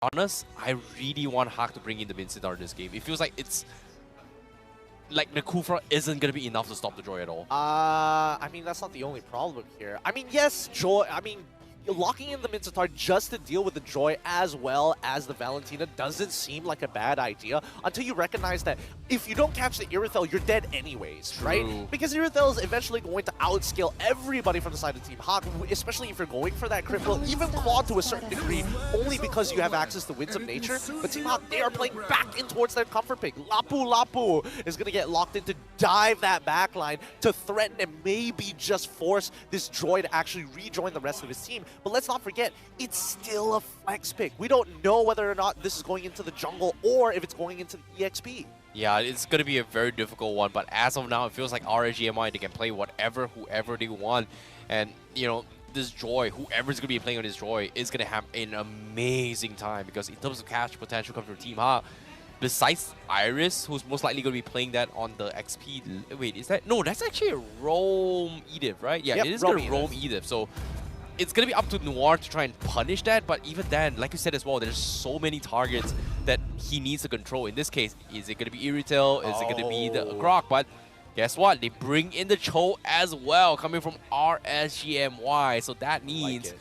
honest, I really want Hak to bring in the Minstar in this game. It feels like it's like the Kufra isn't gonna be enough to stop the Joy at all. I mean, that's not the only problem here. I mean, yes, Joy, locking in the Mincetar just to deal with the Joy as well as the Valentina doesn't seem like a bad idea until you recognize that if you don't catch the Irithel, you're dead anyways, right? Because Irithel is eventually going to outscale everybody from the side of Team Hak, especially if you're going for that crit blow, even Claude to a certain degree, only because you have access to Winds of Nature. But Team Hak, they are playing back in towards their comfort pick. Lapu is going to get locked in to dive that backline to threaten and maybe just force this Joy to actually rejoin the rest of his team. But let's not forget, it's still a flex pick. We don't know whether or not this is going into the jungle or if it's going into the EXP. Yeah, it's going to be a very difficult one, but as of now, it feels like RSGMI, they can play whoever they want. And, you know, this Joy, whoever's going to be playing on this Joy, is going to have an amazing time because in terms of catch potential coming from Team Ha, besides Iris, who's most likely going to be playing that on the XP. Wait, is that? No, that's actually a Roam Edith, right? Yeah, yep, it is going to Roam Edith. So it's going to be up to Noir to try and punish that, but even then, like you said as well, there's so many targets that he needs to control. In this case, is it going to be Irithel? Is it going to be the Grok? But guess what? They bring in the Cho as well, coming from RSGMY. So that means,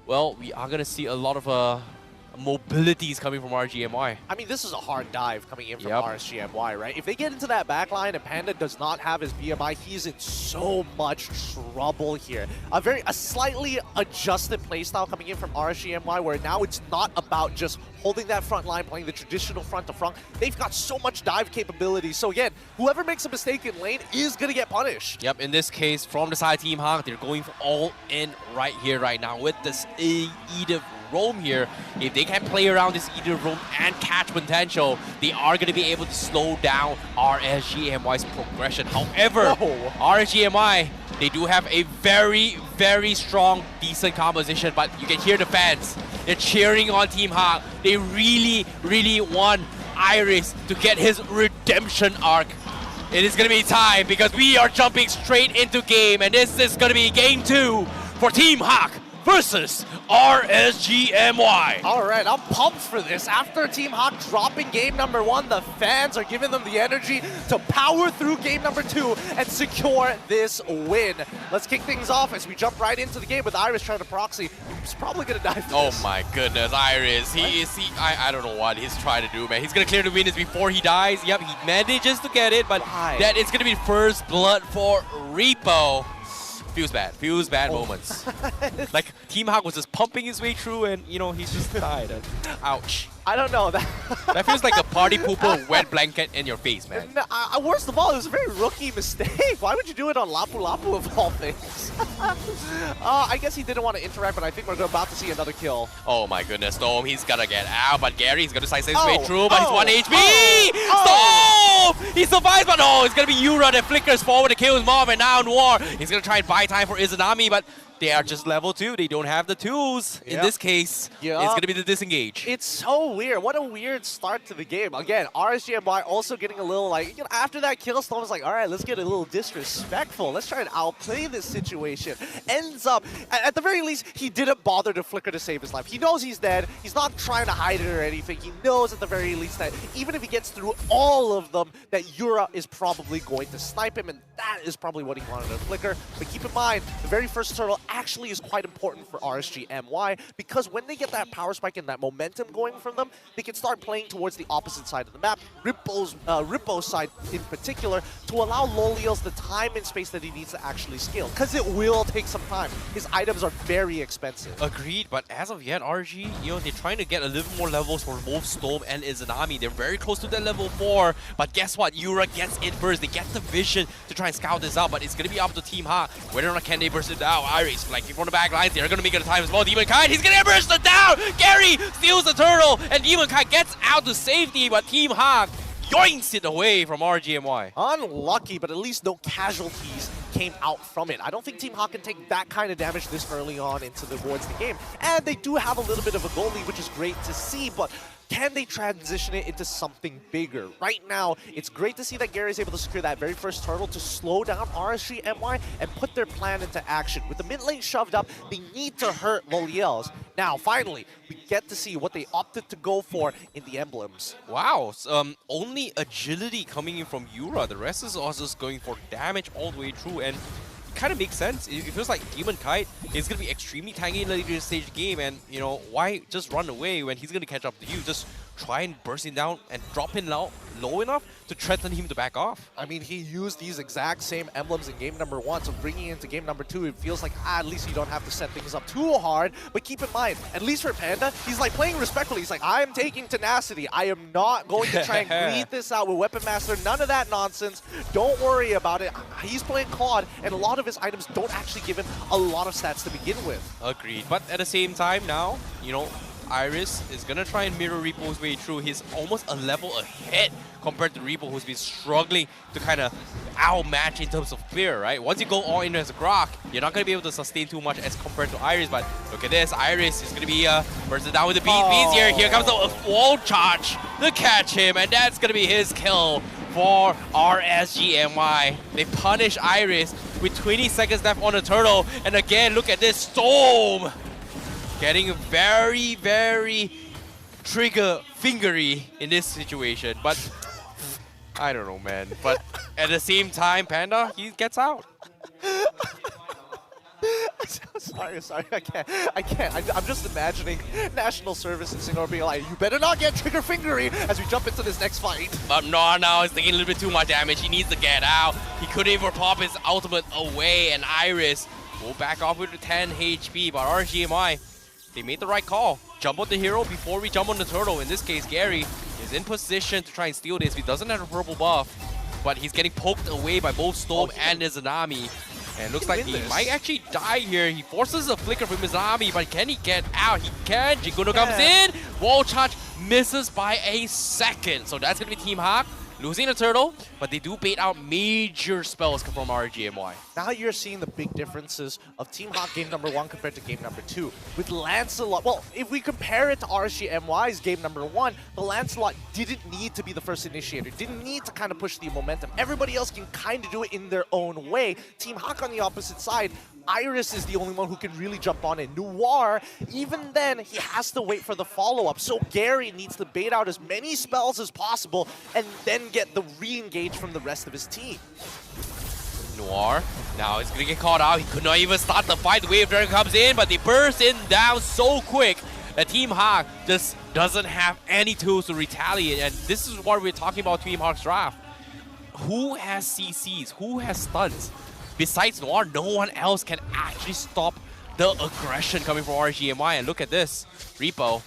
well, we are going to see a lot of mobilities coming from RSGMY. I mean, this is a hard dive coming in from RSGMY, right? If they get into that backline and Panda does not have his BMI, he's in so much trouble here. A slightly adjusted playstyle coming in from RSGMY, where now it's not about just holding that front line, playing the traditional front to front. They've got so much dive capability. So again, whoever makes a mistake in lane is going to get punished. Yep, in this case, from the side of Team Hak, they're going all in right here, right now, with this Edith Roam here. If they can play around this Edith Roam and catch potential, they are going to be able to slow down RSGMY's progression. However, RSGMY, they do have a very, very strong, decent composition, but you can hear the fans. They're cheering on Team Hak. They really, really want Iris to get his redemption arc. It is going to be time because we are jumping straight into game, and this is going to be game 2 for Team Hak versus RSGMY. All right, I'm pumped for this. After Team Hak dropping game number 1, the fans are giving them the energy to power through game number 2 and secure this win. Let's kick things off as we jump right into the game with Iris trying to proxy. He's probably gonna die for this. Oh my goodness, Iris. I don't know what he's trying to do, man. He's gonna clear the winners before he dies. Yep, he manages to get it, but that is gonna be first blood for Repo. Feels bad moments. Like, Team Hak was just pumping his way through and, you know, he's just died. And, ouch. I don't know. That feels like a party pooper wet blanket in your face, man. Worst of all, it was a very rookie mistake. Why would you do it on Lapu Lapu of all things? I guess he didn't want to interact, but I think we're about to see another kill. Oh my goodness, Storm, he's gonna get out, but Gary's gonna slice his way through, but he's 1 HP! Storm! He survives, but no, it's gonna be Yura that flickers forward to kill his mom, and now Noir. He's gonna try and buy time for Izanami, but they are just level 2. They don't have the tools. In this case, it's going to be the disengage. It's so weird. What a weird start to the game. Again, RSGMY also getting a little like, you know, after that kill, Storm was like, all right, let's get a little disrespectful. Let's try and outplay this situation. Ends up, at the very least, he didn't bother to flicker to save his life. He knows he's dead. He's not trying to hide it or anything. He knows at the very least that even if he gets through all of them, that Yura is probably going to snipe him, and that is probably what he wanted to flicker. But keep in mind, the very first turtle actually is quite important for RSGMY because when they get that power spike and that momentum going from them, they can start playing towards the opposite side of the map, Rippo's side in particular, to allow Lolios the time and space that he needs to actually scale, because it will take some time. His items are very expensive. Agreed, but as of yet, RG, you know, they're trying to get a little more levels for both Storm and Izanami. They're very close to that level 4, but guess what? Yura gets in first. They get the vision to try and scout this out, but it's going to be up to Team Hak whether or not can they burst it down. Iris, like, from the back lines, they're going to make it a time as well. Demon Kite, he's going to burst it down! Gary steals the turtle, and Demon Kite gets out to safety, but Team Hak yoinks it away from RGMY. Unlucky, but at least no casualties came out from it. I don't think Team Hawk can take that kind of damage this early on towards the game. And they do have a little bit of a goal lead, which is great to see, but can they transition it into something bigger? Right now, it's great to see that Gary is able to secure that very first turtle to slow down RSG MY and put their plan into action. With the mid lane shoved up, they need to hurt Loliels. Now, finally, we get to see what they opted to go for in the emblems. Wow, only agility coming in from Yura. The rest is also just going for damage all the way through, and it kind of makes sense. It feels like Demon Kite is going to be extremely tanky in the later stage game, and you know, why just run away when he's going to catch up to you? Just try and burst him down and drop him low enough to threaten him to back off. I mean, he used these exact same emblems in game number 1, so bringing it into game number 2, it feels like at least you don't have to set things up too hard. But keep in mind, at least for Panda, he's like playing respectfully. He's like, I am taking tenacity. I am not going to try and bleed this out with Weapon Master. None of that nonsense. Don't worry about it. He's playing Claude, and a lot of his items don't actually give him a lot of stats to begin with. Agreed. But at the same time now, you know, Iris is going to try and mirror Reapo's way through. He's almost a level ahead compared to Reapo, who's been struggling to kind of outmatch in terms of clear, right? Once you go all in as a Grok, you're not going to be able to sustain too much as compared to Iris. But look at this. Iris is going to be bursting down with the bees here. Here comes the wall charge to catch him, and that's going to be his kill for RSGMY. They punish Iris with 20 seconds left on the turtle. And again, look at this Storm. Getting very, very trigger fingery in this situation. But I don't know, man. But at the same time, Panda, he gets out. Sorry, I can't. I'm just imagining National Service in Singapore being like, you better not get trigger fingery as we jump into this next fight. But no, he's taking a little bit too much damage. He needs to get out. He couldn't even pop his ultimate away, and Iris will back off with 10 HP. But RGMI, they made the right call. Jump on the hero before we jump on the turtle. In this case, Gary is in position to try and steal this. He doesn't have a purple buff, but he's getting poked away by both Storm and Izanami. And looks like he might actually die here. He forces a flicker from Izanami, but can he get out? He can. Jiguno comes in. Wall charge misses by a second. So that's going to be Team Hawk losing the turtle, but they do bait out major spells from RGMY. Now you're seeing the big differences of Team Hawk game number 1 compared to game number 2. With Lancelot, well, if we compare it to RSGMY's game number 1, the Lancelot didn't need to be the first initiator, didn't need to kind of push the momentum. Everybody else can kind of do it in their own way. Team Hawk on the opposite side, Iris is the only one who can really jump on it. Noir, even then, he has to wait for the follow-up. So Gary needs to bait out as many spells as possible and then get the re-engage from the rest of his team. Noir, now he's going to get caught out. He could not even start the fight. The Wave Dragon comes in, but they burst in down so quick that Team Hawk just doesn't have any tools to retaliate. And this is what we're talking about Team Hawk's draft. Who has CCs? Who has stuns? Besides Noir, no one else can actually stop the aggression coming from RGMY. And look at this. Reapo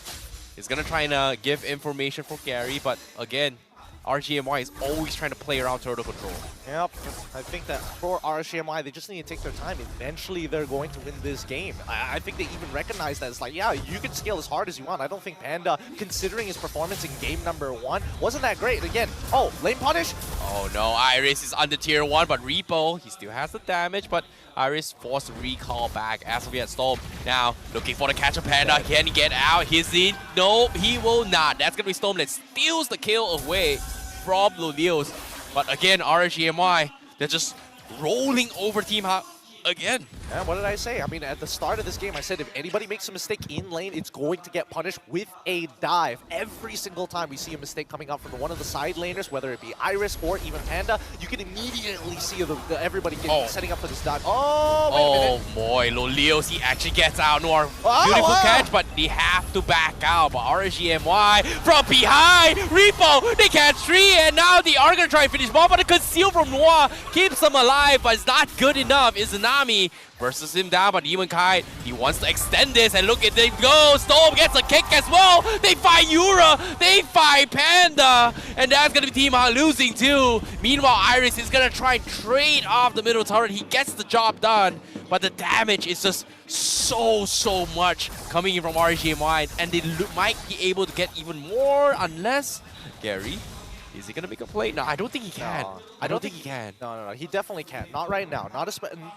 is going to try and give information for Gary, but again, RGMY is always trying to play around turtle control. Yep, I think that for RGMY, they just need to take their time. Eventually, they're going to win this game. I think they even recognize that. It's like, yeah, you can scale as hard as you want. I don't think Panda, considering his performance in game number 1, wasn't that great. Again, oh, lane punish? Oh no, Iris is under tier 1, but Reapo, he still has the damage, but Iris forced to recall back as we had Storm. Now, looking for the catcher Panda. Can he get out? He's in. No, he will not. That's going to be Storm that steals the kill away from Lolios. But again, RGMY, they're just rolling over Team Hawk again. And what did I say? I mean, at the start of this game, I said if anybody makes a mistake in lane, it's going to get punished with a dive. Every single time we see a mistake coming out from one of the side laners, whether it be Iris or even Panda, you can immediately see everybody setting up for this dive. Oh, wait a minute. Boy, Lolios, he actually gets out. Noir, beautiful catch, but they have to back out. But RGMY from behind, Reapo, they catch 3, and now they are going to try and finish off, but the conceal from Noir keeps them alive, but it's not good enough. Izanami versus him down, but Demon Kite, he wants to extend this, and look at them go. Storm gets a kick as well. They fight Yura, they fight Panda, and that's gonna be Team Hawk losing too. Meanwhile, Iris is gonna try and trade off the middle turret. He gets the job done, but the damage is just so much coming in from RGMY, and they might be able to get even more unless Gary Is he gonna make a play? No, I don't think he can. No, I don't think he can. No, he definitely can't. Not right now. Not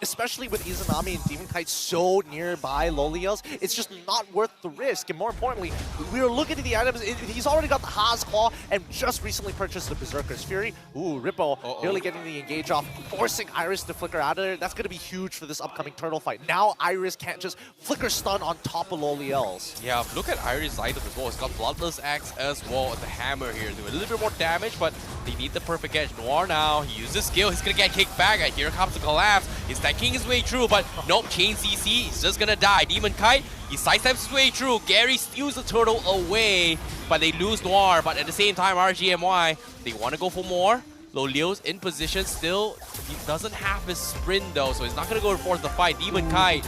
especially with Izanami and Demon Kite so nearby Loliels. It's just not worth the risk. And more importantly, we were looking at the items. He's already got the Haas Claw and just recently purchased the Berserker's Fury. Ooh, Rippo nearly getting the engage off, forcing Iris to flicker out of there. That's going to be huge for this upcoming turtle fight. Now Iris can't just flicker stun on top of Loliels. Yeah, look at Iris' item as well. It's got Bloodless Axe as well as the hammer here. Do a little bit more damage, but they need the perfect edge. Noir now, he uses skill. He's gonna get kicked back. Here comes the collapse. He's tanking his way through, but nope, chain CC. He's just gonna die. Demon Kite, he sidesteps his way through. Gary steals the turtle away, but they lose Noir. But at the same time, RGMY, they want to go for more. Loliel's in position still. He doesn't have his sprint though, so he's not gonna go force the fight. Demon Kite,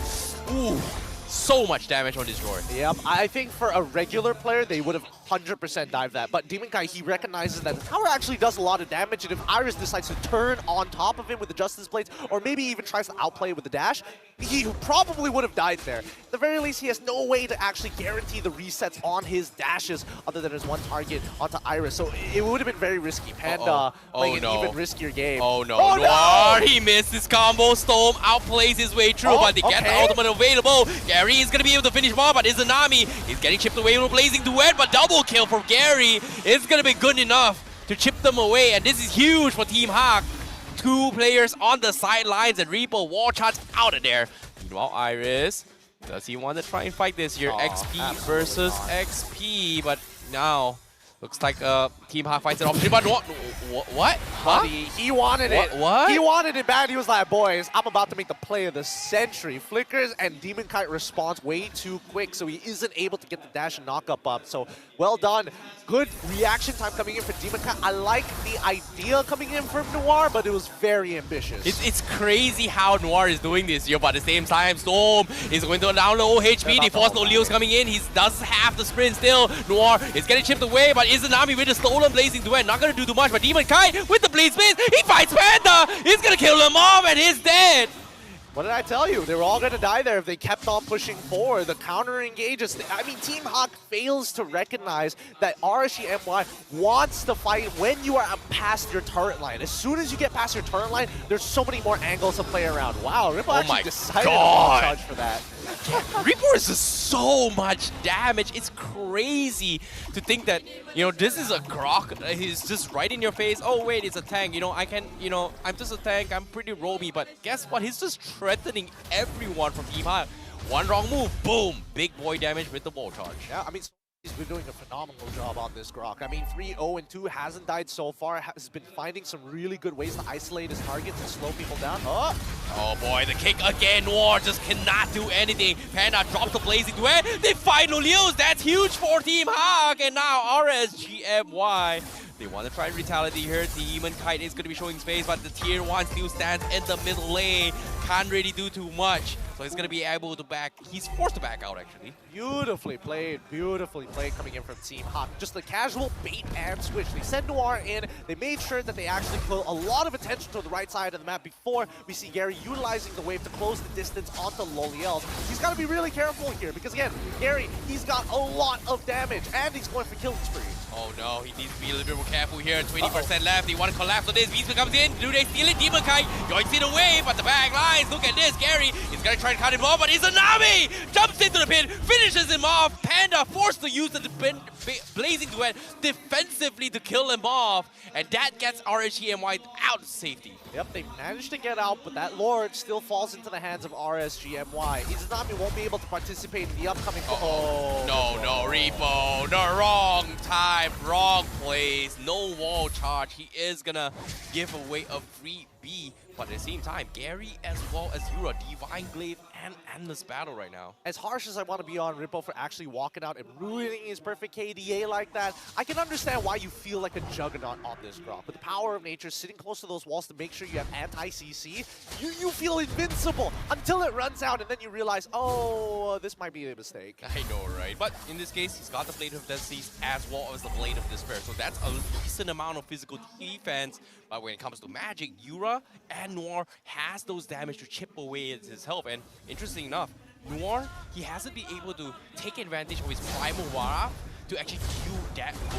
ooh, so much damage on this Roar. Yep, I think for a regular player, they would have 100% dived that. But Demon Kai, he recognizes that the tower actually does a lot of damage, and if Iris decides to turn on top of him with the Justice Blades, or maybe even tries to outplay with the dash, he probably would have died there. At the very least, he has no way to actually guarantee the resets on his dashes other than his one target onto Iris. So it would have been very risky. Panda playing an even riskier game. Oh no, Noir, he missed his combo. Storm outplays his way through, but they get the ultimate available. Gary is going to be able to finish him off, but Izanami is getting chipped away with a Blazing Duet, but double kill from Gary is going to be good enough to chip them away, and this is huge for Team Hawk. Two players on the sidelines, and Reaper wall charge out of there. Meanwhile, Iris, does he want to try and fight this here? XP versus XP, but now looks like Team Hawk fights an opportunity, but what? Huh? He wanted it. What? He wanted it bad. He was like, boys, I'm about to make the play of the century. Flickers, and Demon Kite responds way too quick, so he isn't able to get the dash and knock up. So, well done. Good reaction time coming in for Demon Kite. I like the idea coming in from Noir, but it was very ambitious. It's crazy how Noir is doing this here, but at the same time, Storm is going to down low HP. They force Loliel's coming in. He does have the sprint still. Noir is getting chipped away, but Izanami with a stolen Blazing Duet. Not going to do too much, but Demon Kite with the Blade Spin, he fights Panda. He's going to kill him off, and he's dead. What did I tell you? They were all going to die there if they kept on pushing forward. The counter engages. I mean, Team Hawk fails to recognize that RSGMY wants to fight when you are past your turret line. As soon as you get past your turret line, there's so many more angles to play around. Wow, Ripple actually decided to charge for that. Reaper is just so much damage. It's crazy to think that, you know, this is a Grok. He's just right in your face. Oh, wait, it's a tank. You know, I'm just a tank. I'm pretty roamy. But guess what? He's just threatening everyone from Team Hawk. One wrong move, boom. Big boy damage with the wall charge. Yeah, I mean, he's been doing a phenomenal job on this Grok. I mean, 3-0-2, hasn't died so far, has been finding some really good ways to isolate his targets and slow people down. Oh boy, the kick again. Noir just cannot do anything. Panda drops the Blazing Duet. They find Loliel's. That's huge for Team Hawk. And now RSGMY. They want to try and retaliate here. Demon Kite is going to be showing space, but the tier 1 still stands in the middle lane. Can't really do too much. So he's going to be able to back. He's forced to back out, actually. Beautifully played coming in from Team Hawk. Just a casual bait and switch. They send Noir in. They made sure that they actually put a lot of attention to the right side of the map before we see Gary utilizing the wave to close the distance onto Loliel's. He's got to be really careful here because, again, Gary, he's got a lot of damage and he's going for killing spree. Oh no, he needs to be a little bit more careful here. 20% left. They want to collapse on this. Beastman comes in. Do they steal it? Demon Kite joins it away, but the back lines. Look at this. Gary is going to try and cut him off, but Izanami jumps into the pit, finishes him off. Panda forced to use the Blazing Duet defensively to kill him off, and that gets RSGMY out of safety. Yep, they managed to get out, but that Lord still falls into the hands of RSGMY. Izanami won't be able to participate in the upcoming... No, Repo. The wrong time, wrong place. No wall charge. He is going to give away a free B. But at the same time, Gary as well as Yura, Divine Glaive and Endless Battle right now. As harsh as I want to be on Rippo for actually walking out and ruining his perfect KDA like that, I can understand why you feel like a juggernaut on this Grok. With the power of nature, sitting close to those walls to make sure you have anti-CC, you feel invincible until it runs out and then you realize, oh, this might be a mistake. I know, right? But in this case, he's got the Blade of Destiny as well as the Blade of Despair. So that's a decent amount of physical defense. But when it comes to magic, Yura and Noir has those damage to chip away at his health. And interesting enough, Noir, he hasn't been able to take advantage of his Primal Waraf to actually deal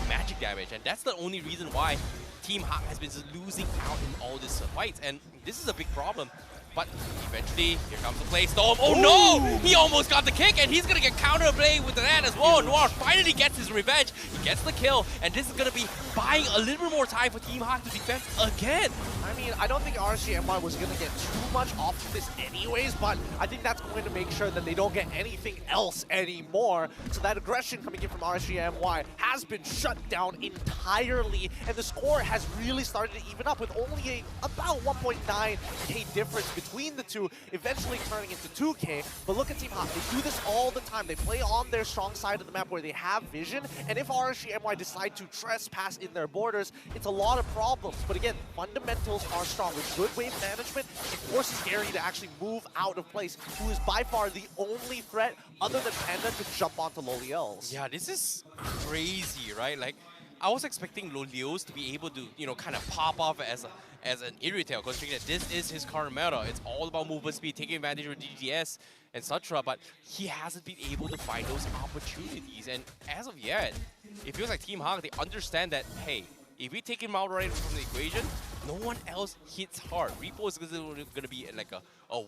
magic damage. And that's the only reason why Team Hawk has been losing out in all these fights. And this is a big problem. But eventually, here comes the play. Storm, oh no! He almost got the kick, and he's gonna get counterplayed with that as well. Noir finally gets his revenge. He gets the kill, and this is gonna be buying a little bit more time for Team Hawk to defend again. I mean, I don't think RSGMY was going to get too much off of this anyways, but I think that's going to make sure that they don't get anything else anymore. So that aggression coming in from RSGMY has been shut down entirely, and the score has really started to even up with only about 1.9k difference between the two, eventually turning into 2k. But look at Team Hawk, they do this all the time. They play on their strong side of the map where they have vision, and if RSGMY decide to trespass in their borders, it's a lot of problems. But again, fundamentals are strong. With good wave management, it forces Gary to actually move out of place, who is by far the only threat other than Panda to jump onto Loliels. Yeah, this is crazy, right? Like, I was expecting Loliels to be able to, you know, kind of pop off as an Irritail, considering that this is his current meta. It's all about movement speed, taking advantage of DGS, etc. But he hasn't been able to find those opportunities. And as of yet, it feels like Team Hawk, they understand that, hey, if we take him out right from the equation, no one else hits hard. Repo is going to be like a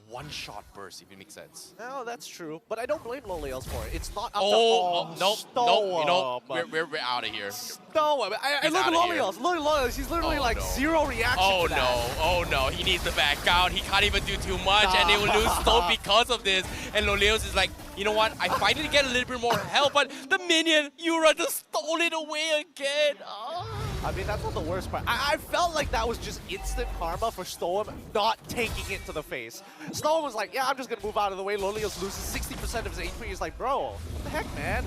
one-shot burst, if it makes sense. No, that's true, but I don't blame Loliels for it. It's not up to nope, you know, we're out of here. No, I look at Loliels. Look at Loliels. He's literally like zero reaction to that. Oh no, he needs to back out. He can't even do too much, and they will lose Stone because of this. And Loliels is like, you know what? I finally get a little bit more help, but the minion, Yura, just stole it away again. I mean, that's not the worst part. I felt like that was just instant karma for Storm not taking it to the face. Storm was like, yeah, I'm just going to move out of the way. Loliels loses 60% of his HP. He's like, bro, what the heck, man?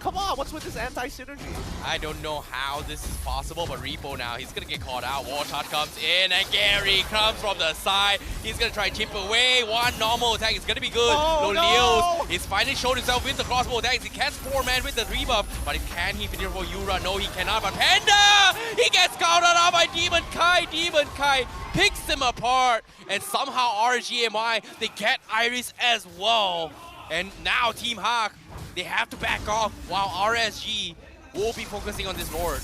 Come on, what's with this anti-synergy? I don't know how this is possible, but Repo now, he's gonna get caught out. War Shot comes in, and Gary comes from the side. He's gonna try to chip away. One normal attack is gonna be good. Loliels is finally showed himself with the crossbow attacks. He catches 4-man with the rebuff, but can he finish for Yura? No, he cannot. But Panda, he gets countered out by Demon Kai. Demon Kai picks him apart, and somehow RGMI, they get Iris as well. And now Team Hawk, they have to back off while RSG will be focusing on this Lord.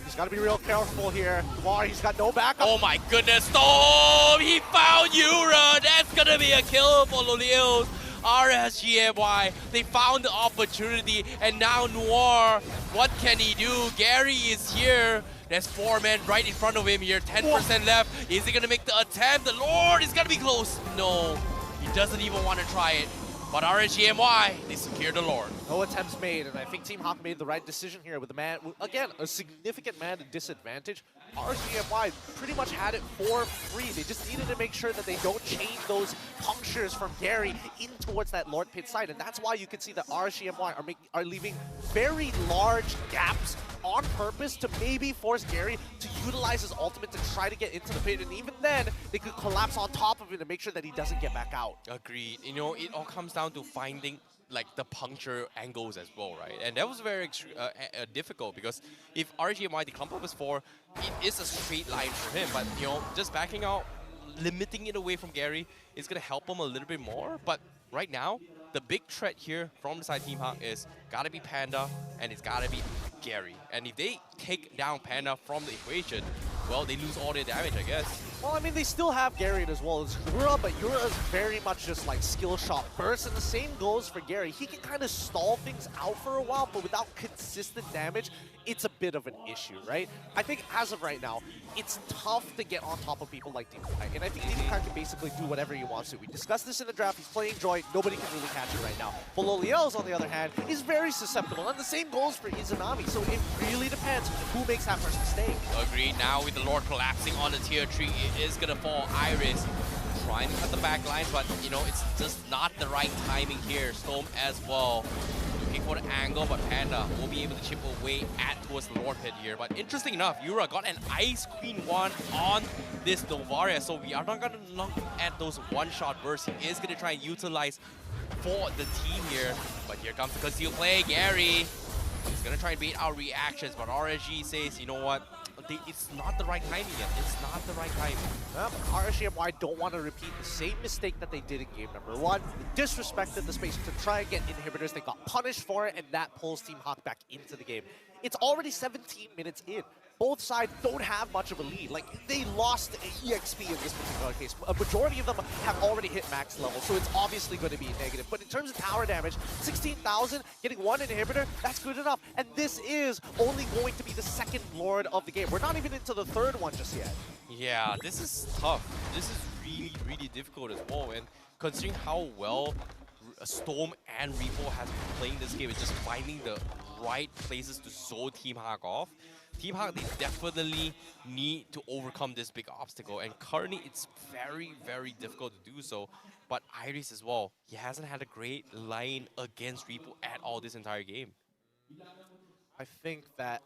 He's got to be real careful here. Noir, he's got no backup. Oh my goodness, Storm! He found Yura! That's gonna be a kill for Loliels. RSGMY, they found the opportunity, and now Noir, what can he do? Gary is here. There's 4 men right in front of him here, 10% left. Is he gonna make the attempt? The Lord is gonna be close. No, he doesn't even want to try it. But RSGMY, they secure the Lord. No attempts made, and I think Team Hawk made the right decision here with the man, again, a significant man disadvantage. RSGMY pretty much had it for free. They just needed to make sure that they don't chain those punctures from Gary in towards that Lord Pit side, and that's why you can see that RSGMY are leaving very large gaps on purpose to maybe force Gary to utilize his ultimate to try to get into the pit, and even then, they could collapse on top of him to make sure that he doesn't get back out. Agreed. You know, it all comes down to finding like the puncture angles as well, right? And that was very difficult, because if RGMY, the clump up is 4, it is a straight line for him, but you know, just backing out, limiting it away from Gary is gonna help him a little bit more. But right now, the big threat here from the side Team Hawk is gotta be Panda, and it's gotta be Gary. And if they take down Panda from the equation, well, they lose all their damage, I guess. Well, I mean, they still have Gary as well as Yura, but Yura is very much just like skill shot burst, and the same goes for Gary. He can kind of stall things out for a while, but without consistent damage, it's a bit of an issue, right? I think as of right now, it's tough to get on top of people like Demon Kai, and I think Demon Kai can basically do whatever he wants to. We discussed this in the draft. He's playing Joy. Nobody can really catch it right now. But Loliels, on the other hand, is very susceptible, and the same goes for Izanami, so it really depends who makes that first mistake. Agreed. Now with the Lord collapsing on the tier 3, it is gonna fall. Iris trying to cut the back lines, but you know, it's just not the right timing here. Storm as well, looking for the angle, but Panda will be able to chip away towards the Lord Pit here. But interesting enough, Yura got an Ice Queen 1 on this Novaria, so we are not gonna look at those one-shot bursts. He is gonna try and utilize for the team here, but here comes the concealed play. Gary, he's gonna try and bait our reactions, but RSG says, you know what? it's not the right timing yet. It's not the right timing. Well, RSGMY don't want to repeat the same mistake that they did in game number 1. They disrespected the space to try and get inhibitors. They got punished for it, and that pulls Team Hawk back into the game. It's already 17 minutes in. Both sides don't have much of a lead. Like, they lost EXP in this particular case. A majority of them have already hit max level, so it's obviously going to be negative. But in terms of tower damage, 16,000, getting 1 inhibitor, that's good enough. And this is only going to be the second Lord of the game. We're not even into the third one just yet. Yeah, this is tough. This is really, really difficult as well. And considering how well Storm and Repo has been playing this game, it's just finding the right places to zone Team Hawk off. Team Hawk, they definitely need to overcome this big obstacle, and currently it's very, very difficult to do so. But Iris as well, he hasn't had a great line against Repo at all this entire game. I think that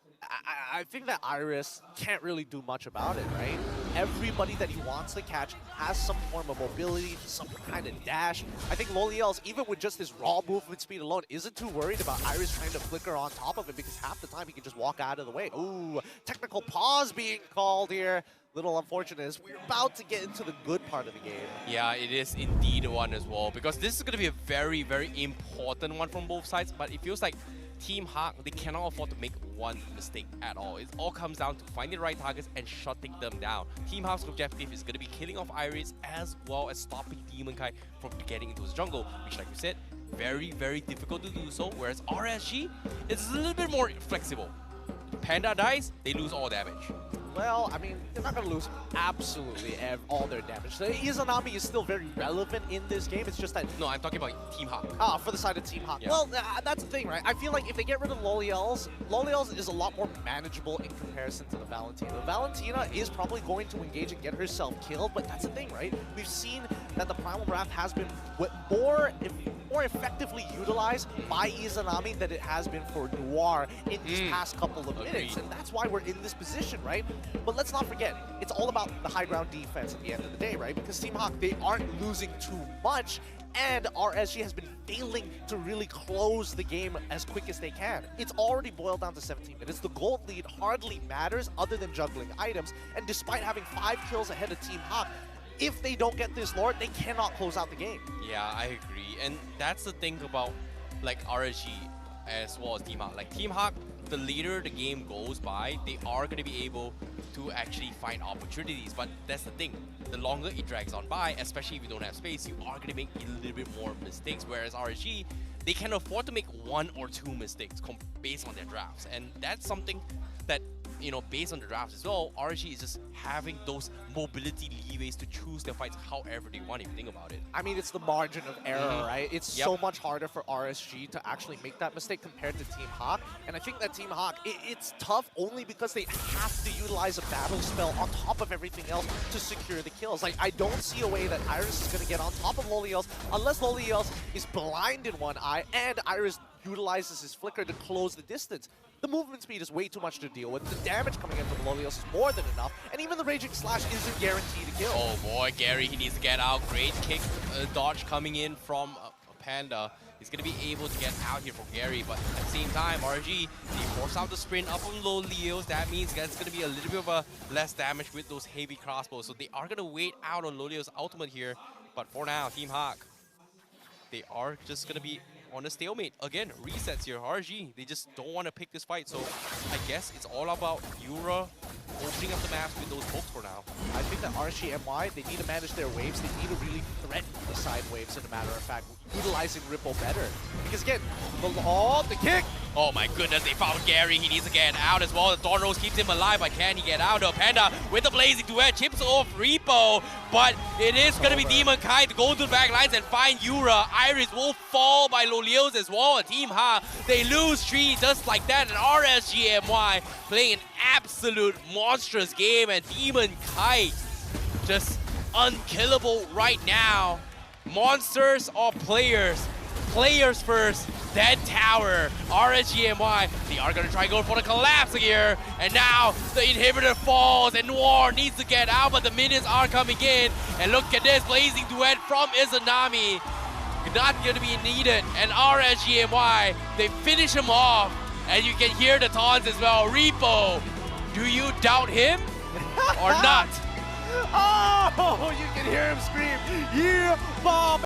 Iris can't really do much about it, right? Everybody that he wants to catch has some form of mobility, some kind of dash. I think Loliel's, even with just his raw movement speed alone, isn't too worried about Iris trying to flicker on top of him because half the time he can just walk out of the way. Ooh, technical pause being called here. Little unfortunate as we're about to get into the good part of the game. Yeah, it is indeed one as well, because this is going to be a very, very important one from both sides, but it feels like Team Hawk, they cannot afford to make one mistake at all. It all comes down to finding the right targets and shutting them down. Team Hawk's objective is going to be killing off Iris as well as stopping Demonkai from getting into his jungle, which, like you said, very, very difficult to do so, whereas RSG is a little bit more flexible. Panda dies, they lose all damage. Well, I mean, they're not going to lose absolutely all their damage. The Izanami is still very relevant in this game. It's just that... No, I'm talking about Team Hawk. Ah, for the side of Team Hawk. Yeah. Well, that's the thing, right? I feel like if they get rid of Loliel's is a lot more manageable in comparison to the Valentina. Valentina is probably going to engage and get herself killed, but that's the thing, right? We've seen that the Primal Wrath has been more effectively utilized by Izanami than it has been for Noir in these past couple of minutes. And that's why we're in this position, right? But let's not forget, it's all about the high ground defense at the end of the day, right? Because Team Hawk, they aren't losing too much, and RSG has been failing to really close the game as quick as they can. It's already boiled down to 17 minutes. The gold lead hardly matters other than juggling items, and despite having 5 kills ahead of Team Hawk, if they don't get this Lord, they cannot close out the game. Yeah, I agree. And that's the thing about like RSG as well as Team Hawk. Like Team Hawk, the later the game goes by, they are going to be able to actually find opportunities. But that's the thing. The longer it drags on by, especially if you don't have space, you are going to make a little bit more mistakes. Whereas RSG, they can afford to make 1 or 2 mistakes based on their drafts. And that's something that, you know, based on the drafts as well, RSG is just having those mobility leeways to choose their fights however they want, if you think about it. I mean, it's the margin of error, right? It's so much harder for RSG to actually make that mistake compared to Team Hawk. And I think that Team Hawk, it's tough only because they have to utilize a battle spell on top of everything else to secure the kills. Like, I don't see a way that Iris is going to get on top of Loliel's unless Loliel's is blind in one eye and Iris utilizes his flicker to close the distance. The movement speed is way too much to deal with. The damage coming in from Lolios is more than enough, and even the Raging Slash isn't guaranteed to kill. Oh boy, Gary, he needs to get out. Great kick dodge coming in from Panda. He's going to be able to get out here from Gary, but at the same time, RG, they force out the sprint up on Lolios. That means that's going to be a little bit of a less damage with those heavy crossbows. So they are going to wait out on Lolios' ultimate here, but for now, Team Hawk, they are just going to be on a stalemate. Again, resets here. RG, they just don't want to pick this fight, so I guess it's all about Yura opening up the map with those pokes for now. I think that RSGMY, they need to manage their waves. They need to really threaten the side waves, as a matter of fact, utilizing Ripple better. Because again, the kick! Oh my goodness, they found Gary. He needs to get out as well. The Dawn Rose keeps him alive, but can he get out? No, Panda with the Blazing Duet chips off Repo, but it is going to be Demonkai to go to the back lines and find Yura. Iris will fall by Lolios as well. Team Ha, they lose 3 just like that, and RSGMY playing an absolute monstrous game, and Demonkai just unkillable right now. Monsters or players? Players first, then tower. RSGMY, they are gonna try and go for the collapse here. And now the inhibitor falls and Noir needs to get out, but the minions are coming in. And look at this, Blazing Duet from Izanami. Not gonna be needed. And RSGMY, they finish him off. And you can hear the taunts as well. Repo Do you doubt him or not? Oh, you can hear him scream, "Yeah, mom!"